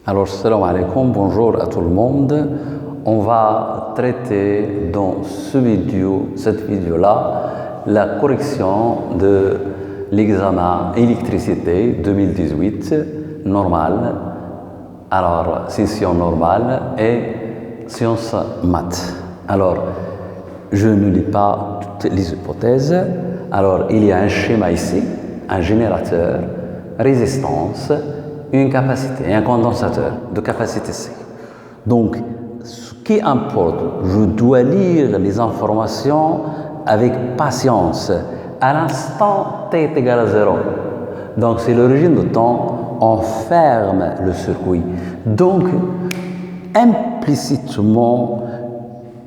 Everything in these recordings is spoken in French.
Alors, salam alaikum, bonjour à tout le monde. On va traiter dans cette vidéo-là, la correction de l'examen électricité 2018 normal. Alors, session normale et sciences maths. Alors, je ne lis pas toutes les hypothèses. Alors, il y a un schéma ici, un générateur, résistance, une capacité, un condensateur de capacité C. Donc, ce qui importe, je dois lire les informations avec patience. À l'instant t est égal à 0. Donc, c'est l'origine de temps, on ferme le circuit. Donc, implicitement,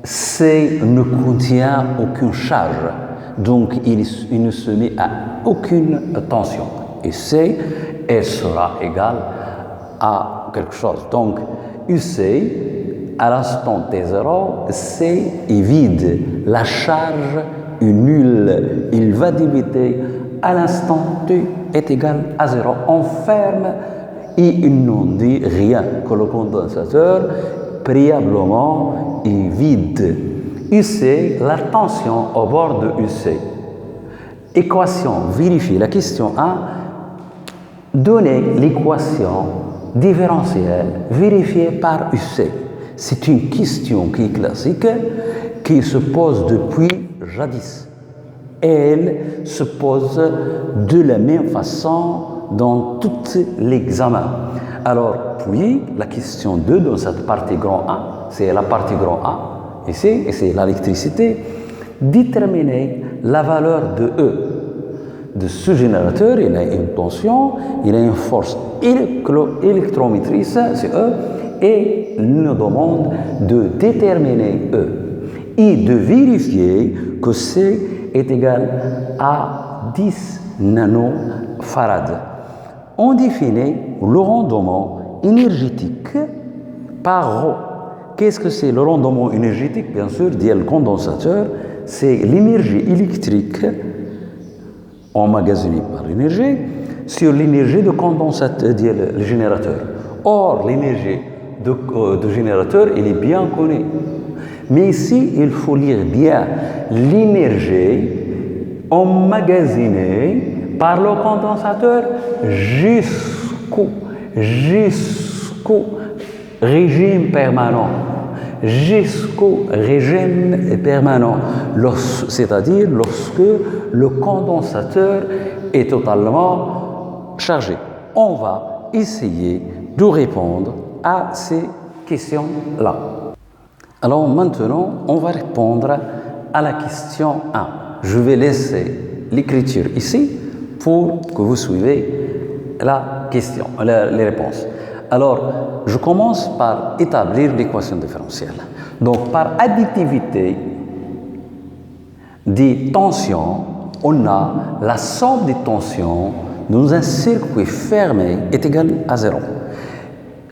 C ne contient aucune charge. Donc, il ne se met à aucune tension. Et C, elle sera égale à quelque chose. Donc, UC, à l'instant T0, C est vide. La charge est nulle. Il va débiter à l'instant T est égal à 0. On ferme et il n'en dit rien que le condensateur préalablement est vide. UC, la tension au bord de UC. Équation vérifiée. La question 1. Donnez l'équation différentielle vérifiée par UC. C'est une question qui est classique, qui se pose depuis jadis. Elle se pose de la même façon dans tout l'examen. Alors, puis, la question 2 dans cette partie grand A, c'est la partie grand A, ici, et c'est l'électricité. Déterminer la valeur de E. De ce générateur, il a une tension, il a une force électromotrice, c'est E, et il nous demande de déterminer E et de vérifier que C est égal à 10 nanofarads. On définit le rendement énergétique par ρ. Qu'est-ce que c'est le rendement énergétique? Bien sûr, dit le condensateur, c'est l'énergie électrique emmagasinée par l'énergie sur l'énergie de condensateur, le générateur. Or, l'énergie de générateur, elle est bien connue. Mais ici, il faut lire bien l'énergie emmagasinée par le condensateur jusqu'au régime permanent. Jusqu'au régime permanent, c'est-à-dire lorsque le condensateur est totalement chargé. On va essayer de répondre à ces questions-là. Alors maintenant, on va répondre à la question 1. Je vais laisser l'écriture ici pour que vous suivez la question, les réponses. Alors, je commence par établir l'équation différentielle. Donc, par additivité des tensions, on a la somme des tensions dans un circuit fermé est égale à 0.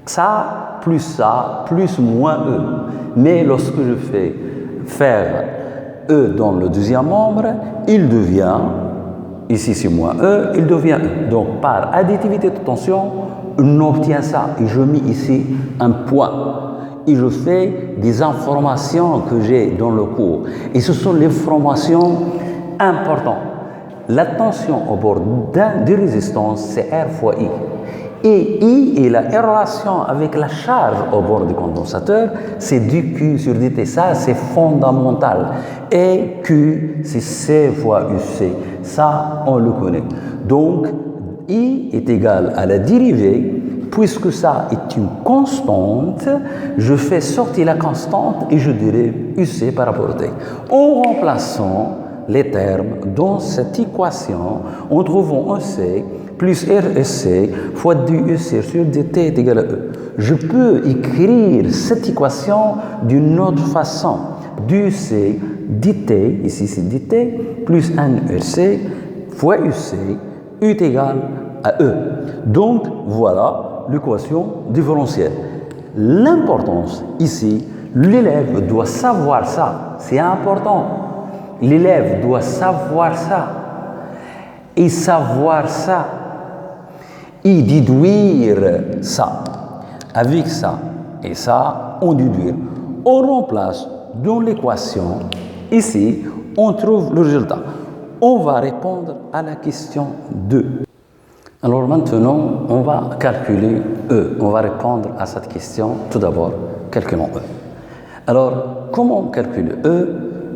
Ça, plus moins E. Mais lorsque je fais faire E dans le deuxième membre, il devient, ici c'est moins E, il devient E. Donc, par additivité de tension, on obtient ça et je mets ici un point et je fais des informations que j'ai dans le cours et ce sont les informations importantes. La tension au bord de résistance c'est R fois I et I est la relation avec la charge au bord du condensateur, c'est du Q sur dt, ça c'est fondamental, et Q c'est C fois UC, ça on le connaît. Donc I est égal à la dérivée, puisque ça est une constante, je fais sortir la constante et je dirai UC par rapport au T. En remplaçant les termes dans cette équation, en trouvant EC plus REC fois du UC sur dt est égal à E. Je peux écrire cette équation d'une autre façon. Du C dt, ici c'est dt, plus un EC fois UC, U est égal à E. Donc, voilà l'équation différentielle. L'importance ici, l'élève doit savoir ça. C'est important. L'élève doit savoir ça. Et savoir ça. Et déduire ça. Avec ça et ça, on déduit. On remplace dans l'équation, ici, on trouve le résultat. On va répondre à la question 2. Alors maintenant, on va calculer E. On va répondre à cette question. Tout d'abord, calculons E. Alors, comment calculer E?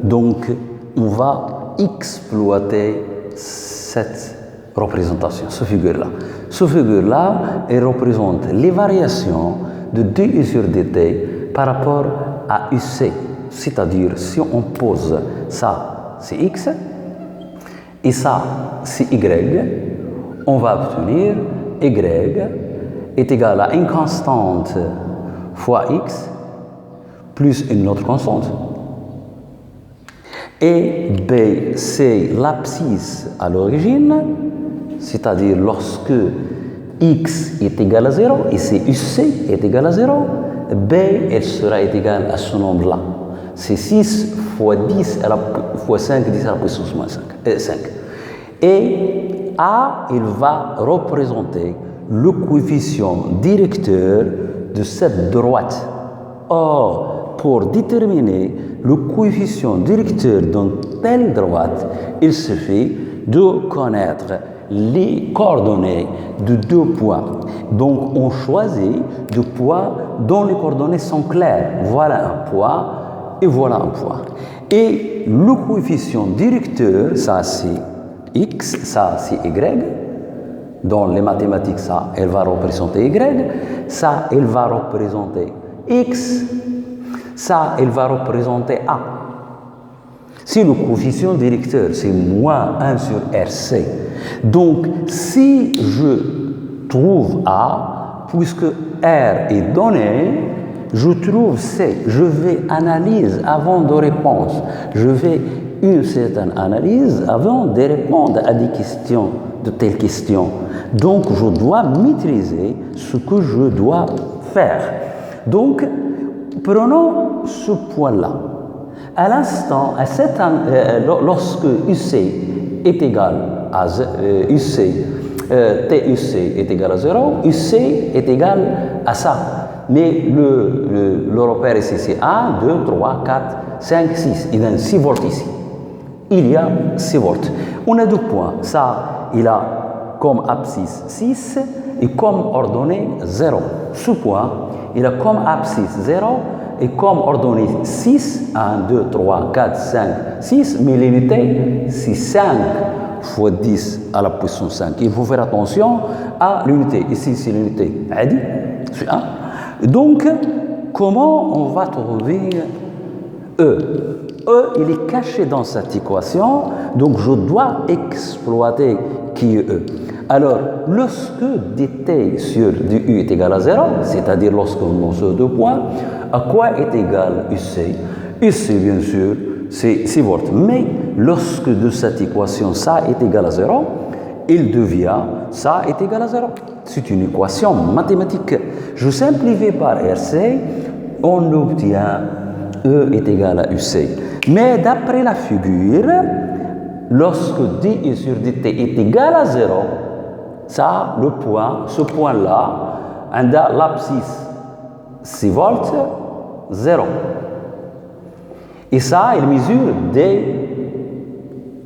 Donc, on va exploiter cette représentation, ce figure-là. Ce figure-là, elle représente les variations de dU sur dt par rapport à UC. C'est-à-dire, si on pose ça, c'est x, et ça, c'est y, on va obtenir y est égal à une constante fois x plus une autre constante. Et B, c'est l'abscisse à l'origine, c'est-à-dire lorsque x est égal à 0, et c'est UC est égal à 0, B, elle sera égale à ce nombre-là. C'est 6 fois 10 fois 5, 10 à la puissance moins 5. Et A, il va représenter le coefficient directeur de cette droite. Or, pour déterminer le coefficient directeur dans telle droite, il suffit de connaître les coordonnées de deux points. Donc, on choisit deux points dont les coordonnées sont claires. Voilà un point et voilà un point. Et le coefficient directeur, ça c'est x, ça c'est y. Dans les mathématiques, ça, elle va représenter y. Ça, elle va représenter x. Ça, elle va représenter a. Si le coefficient directeur, c'est moins 1 sur RC, donc si je trouve a, puisque R est donné, je trouve C. Je vais analyser avant de répondre. Je vais une certaine analyse avant de répondre à des questions, de telles questions. Donc, je dois maîtriser ce que je dois faire. Donc, prenons ce point-là. À l'instant, lorsque UC est égal à TUC est égal à 0, UC est égal à ça. Mais le repère ici, c'est 1, 2, 3, 4, 5, 6. Il y a 6 volts ici. Il y a 6 volts. On a deux points. Ça, il a comme abscisse 6 et comme ordonnée 0. Ce point, il a comme abscisse 0 et comme ordonnée 6. 1, 2, 3, 4, 5, 6. Mais l'unité, c'est 5 fois 10 à la puissance 5. Il faut faire attention à l'unité. Ici, c'est l'unité. Adi, c'est 1. Donc, comment on va trouver E? E, il est caché dans cette équation, donc je dois exploiter qui est E. Alors, lorsque dt sur du est égal à 0, c'est-à-dire lorsque nous avons deux points, à quoi est égal UC? UC, bien sûr, c'est 6 volts. Mais lorsque de cette équation, ça est égal à 0, il devient ça est égal à 0. C'est une équation mathématique. Je simplifie par RC, on obtient E est égal à UC. Mais d'après la figure, lorsque d sur dt est égal à 0, ça, le point, ce point-là, on a l'abscisse 6 volts, 0. Et ça, il mesure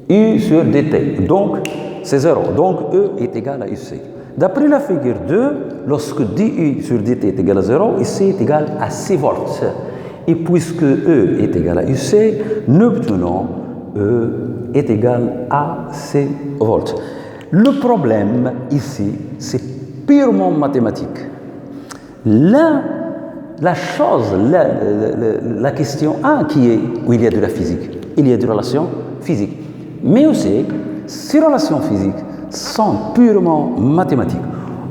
du sur dt. Donc, c'est 0. Donc, E est égal à UC. D'après la figure 2, lorsque du sur dt est égal à 0, UC est égal à 6 volts. Et puisque E est égal à UC, nous obtenons E est égal à 6 volts. Le problème ici, c'est purement mathématique. La chose, la question 1 qui est où il y a de la physique, il y a des relations physiques. Mais aussi, ces relations physiques sont purement mathématiques.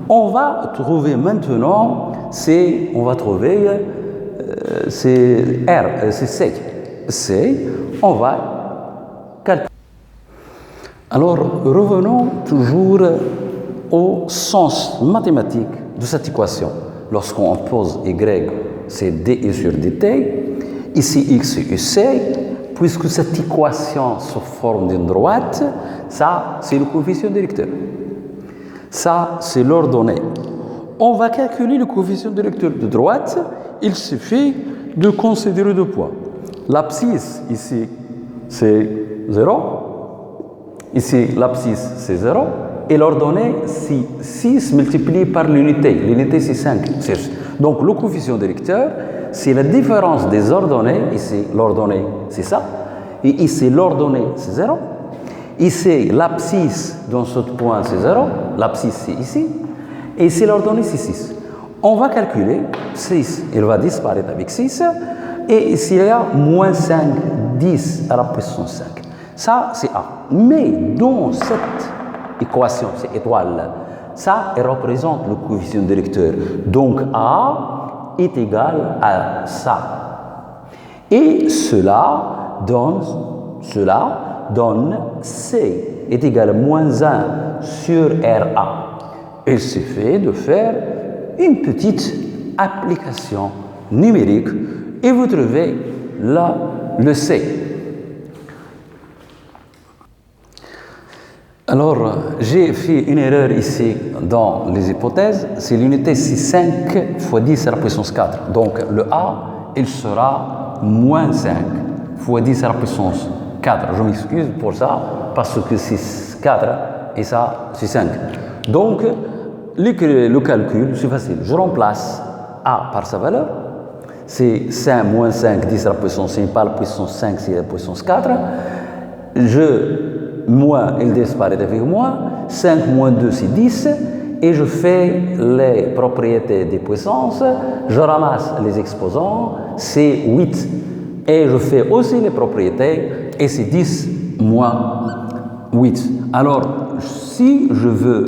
On va trouver maintenant, c'est R, c'est C. C, on va calculer. Alors, revenons toujours au sens mathématique de cette équation. Lorsqu'on pose Y, c'est dI sur dt. Ici, X, c'est UC. Puisque cette équation se forme d'une droite, ça, c'est le coefficient directeur. Ça, c'est l'ordonnée. on va calculer le coefficient directeur de droite. Il suffit de considérer deux points. L'abscisse, ici, c'est 0. Ici, l'abscisse, c'est 0. Et l'ordonnée, c'est 6 multiplié par l'unité. L'unité, c'est 5. Donc, le coefficient directeur, c'est la différence des ordonnées. Ici, l'ordonnée, c'est ça. Et ici, l'ordonnée, c'est 0. Ici, l'abscisse dans ce point, c'est 0. L'abscisse, c'est ici. Et ici, l'ordonnée, c'est 6. On va calculer 6. Il va disparaître avec 6. Et ici, il y a moins 5, 10 à la puissance 5. Ça, c'est A. Mais dans cette équation, cette étoile, ça représente le coefficient directeur. Donc, A est égal à ça. Et cela donne C est égal à moins 1 sur RA. Il suffit de faire une petite application numérique et vous trouvez là le C. Alors, j'ai fait une erreur ici dans les hypothèses. C'est l'unité, c'est 5 fois 10 à la puissance 4. Donc, le A, il sera moins 5 fois 10 à la puissance 4. Je m'excuse pour ça, parce que c'est 4 et ça, c'est 5. Donc, le calcul, c'est facile. Je remplace A par sa valeur. C'est 5 moins 5, 10 à la puissance 5, par la puissance 5, c'est la puissance 4. Moins, il disparaît avec moi. 5 moins 2, c'est 10. Et je fais les propriétés des puissances. Je ramasse les exposants. C'est 8. Et je fais aussi les propriétés. Et c'est 10 moins 8. Alors, si je veux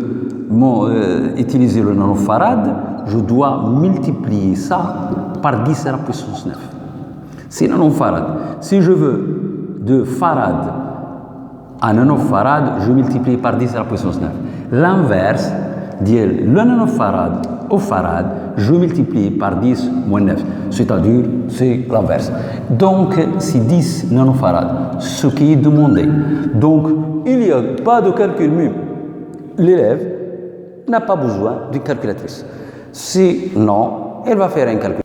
utiliser le nanofarad, je dois multiplier ça par 10 à la puissance 9. C'est nanofarad. Si je veux de farad à nanofarad, je multiplie par 10 à la puissance 9. L'inverse, le nanofarad au farad, je multiplie par 10 moins 9. C'est-à-dire, c'est l'inverse. Donc, c'est 10 nanofarad, ce qui est demandé. Donc, il n'y a pas de calcul même. L'élève n'a pas besoin d'une calculatrice. Sinon, elle va faire un calcul.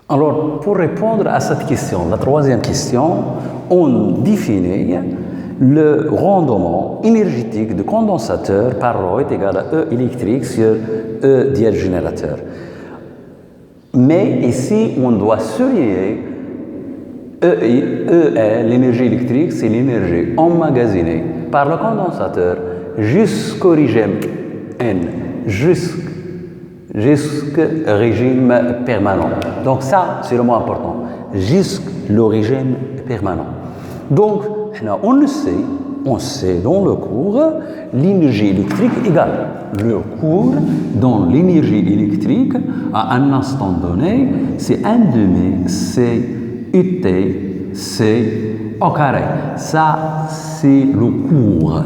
Alors, pour répondre à cette question, la troisième question, on définit le rendement énergétique de condensateur par ρ est égal à E électrique sur E dièse générateur. Mais ici, on doit souligner E, l'énergie électrique, c'est l'énergie emmagasinée par le condensateur jusqu'au régime N, jusqu'au régime permanent. Donc ça, c'est le mot important, jusqu'au régime permanent. Donc, on sait dans le cours, l'énergie électrique égale le cours dans l'énergie électrique à un instant donné, c'est 1/2 C UT C au carré. Ça, c'est le cours.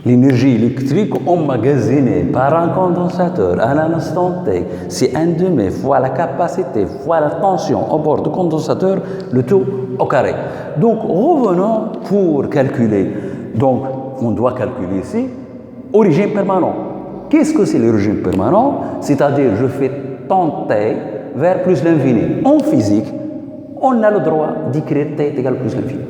L'énergie électrique emmagasinée par un condensateur à l'instant T, c'est 1/2 fois la capacité fois la tension au bord du condensateur, le tout au carré. Donc, revenons pour calculer. Donc, on doit calculer ici au régime permanent. Qu'est-ce que c'est le régime permanent? C'est-à-dire, je fais tenter vers plus l'infini. En physique, on a le droit d'écrire t égale plus l'infini.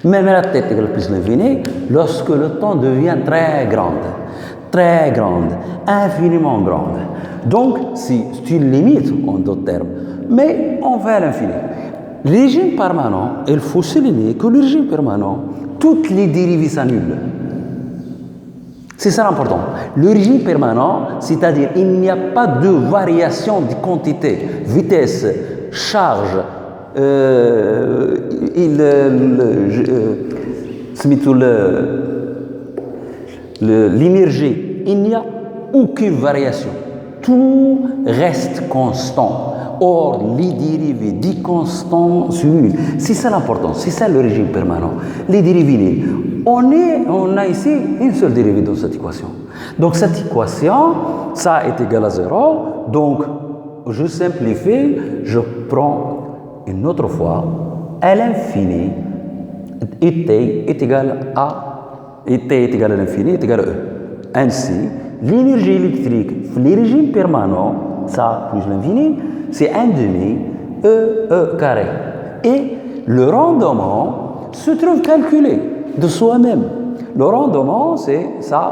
Même la t égale plus l'infini, lorsque le temps devient très grande, infiniment grande. Donc, c'est une limite en d'autres termes, mais on va à l'infini. Le régime permanent, il faut souligner que le régime permanent, toutes les dérivées s'annulent. C'est ça l'important. Le régime permanent, c'est-à-dire il n'y a pas de variation de quantité, vitesse, charge, l'énergie, il n'y a aucune variation. Tout reste constant. Or, les dérivés dits constants sont nuls. C'est ça l'important, c'est ça le régime permanent. Les dérivés nuls. On a ici une seule dérivée dans cette équation. Donc, cette équation, ça est égal à 0. Donc, je simplifie, je prends une autre fois, à l'infini, et t est égal à, et t est égal à l'infini, est égal à E. Ainsi, l'énergie électrique, les régimes permanents, ça plus l'infini, c'est 1 demi E carré. Et le rendement se trouve calculé de soi-même. Le rendement, c'est ça.